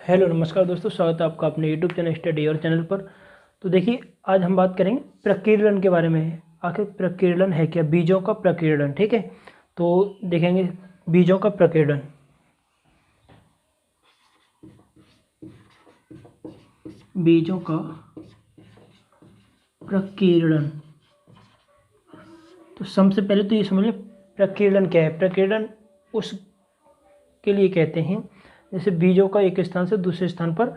Hello नमस्कार दोस्तों, स्वागत है आपका अपने यूट्यूब चैनल स्टडी और चैनल पर। तो देखिए, आज हम बात करेंगे प्रकीर्णन के बारे में। आखिर प्रकीर्णन है क्या? बीजों का प्रकीर्णन। ठीक है, तो देखेंगे बीजों का प्रकीर्णन। बीजों का प्रकीर्णन, तो सबसे पहले तो ये समझ लें प्रकीर्णन क्या है। प्रकीर्णन उसके लिए कहते हैं जैसे बीजों का एक स्थान से दूसरे स्थान पर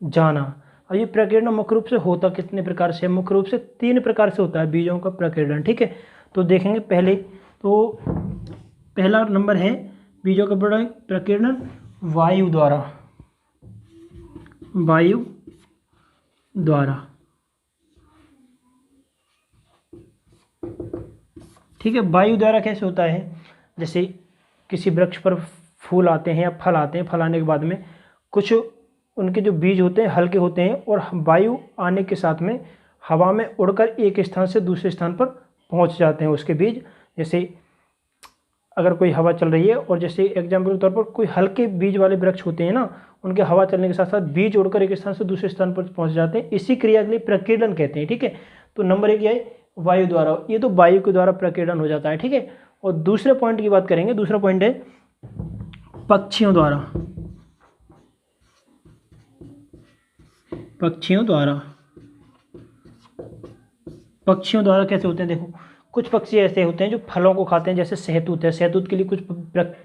जाना। और ये प्रकीर्णन मुख्य रूप से होता कितने प्रकार से है? मुख्य रूप से 3 प्रकार से होता है बीजों का प्रकीर्णन। ठीक है, तो देखेंगे पहले तो पहला नंबर है बीजों का प्रकीर्णन वायु द्वारा। वायु द्वारा, ठीक है। वायु द्वारा कैसे होता है? जैसे किसी वृक्ष पर फूल आते हैं या फल आते हैं, फल आने के बाद में कुछ उनके जो बीज होते हैं हल्के होते हैं और वायु आने के साथ में हवा में उड़कर एक स्थान से दूसरे स्थान पर पहुंच जाते हैं उसके बीज। जैसे अगर कोई हवा चल रही है और जैसे एग्जाम्पल के तौर पर कोई हल्के बीज वाले वृक्ष होते हैं ना, उनके हवा चलने के साथ साथ बीज उड़कर एक स्थान से दूसरे स्थान पर पहुंच जाते हैं। इसी क्रिया के लिए प्रकीर्णन कहते हैं। ठीक है, तो नंबर 1 ये है वायु द्वारा। ये तो वायु के द्वारा प्रकीर्णन हो जाता है। ठीक है, और दूसरे पॉइंट की बात करेंगे। दूसरा पॉइंट है पक्षियों द्वारा। पक्षियों द्वारा, पक्षियों द्वारा कैसे होते हैं? देखो, कुछ पक्षी ऐसे होते हैं जो फलों को खाते हैं, जैसे शहतूत है। शहतूत के लिए कुछ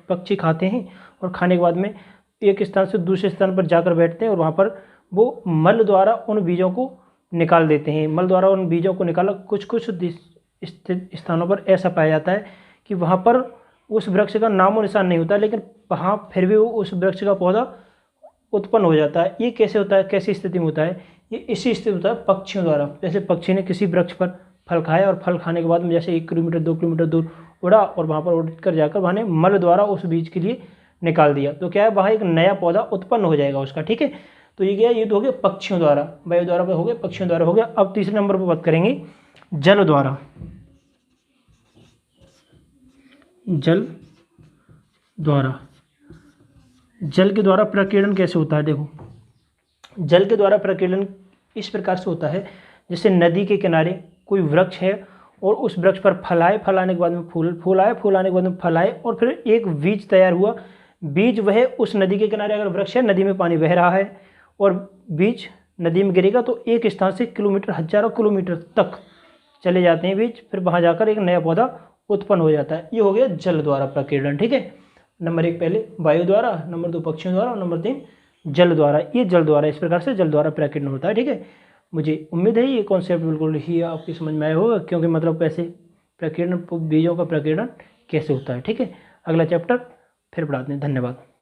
पक्षी खाते हैं और खाने के बाद में एक स्थान से दूसरे स्थान पर जाकर बैठते हैं और वहाँ पर वो मल द्वारा उन बीजों को निकाल देते हैं। मल द्वारा उन बीजों को निकाला कुछ कुछ स्थानों पर ऐसा पाया जाता है कि वहाँ पर उस वृक्ष का नामो निशान नहीं होता, लेकिन वहाँ फिर भी वो उस वृक्ष का पौधा उत्पन्न हो जाता है। ये कैसे होता है, कैसी स्थिति में होता है? ये इसी स्थिति में होता है पक्षियों द्वारा। जैसे पक्षी ने किसी वृक्ष पर फल खाया और फल खाने के बाद में जैसे 1 किलोमीटर 2 किलोमीटर दूर उड़ा और वहाँ पर उड़ कर जाकर वहाँ ने मल द्वारा उस बीज के लिए निकाल दिया, तो क्या है, वहाँ एक नया पौधा उत्पन्न हो जाएगा उसका। ठीक है, तो ये क्या है? ये तो हो गया पक्षियों द्वारा, वायु द्वारा हो गया, पक्षियों द्वारा हो गया। अब तीसरे नंबर पर बात करेंगे जल द्वारा। जल द्वारा, जल के द्वारा प्रकीर्णन कैसे होता है? देखो, जल के द्वारा प्रकीर्णन इस प्रकार से होता है जैसे नदी के किनारे कोई वृक्ष है और उस वृक्ष पर फल आए, फल आने के बाद में फूल आए, फूल आने के बाद में फल आए और फिर एक बीज तैयार हुआ। बीज वह उस नदी के किनारे, अगर वृक्ष है, नदी में पानी बह रहा है और बीज नदी में गिरेगा तो एक स्थान से किलोमीटर, हजारों किलोमीटर तक चले जाते हैं बीज, फिर वहाँ जाकर एक नया पौधा उत्पन्न हो जाता है। ये हो गया जल द्वारा प्रकीर्णन। ठीक है, नंबर 1 पहले वायु द्वारा, नंबर 2 पक्षियों द्वारा और नंबर 3 जल द्वारा। ये जल द्वारा, इस प्रकार से जल द्वारा प्रकीर्णन होता है। ठीक है, मुझे उम्मीद है ये कॉन्सेप्ट बिल्कुल ही आपकी समझ में आया होगा, क्योंकि मतलब कैसे प्रकीर्णन, बीजों का प्रकीर्णन कैसे होता है। ठीक है, अगला चैप्टर फिर पढ़ाते हैं। धन्यवाद।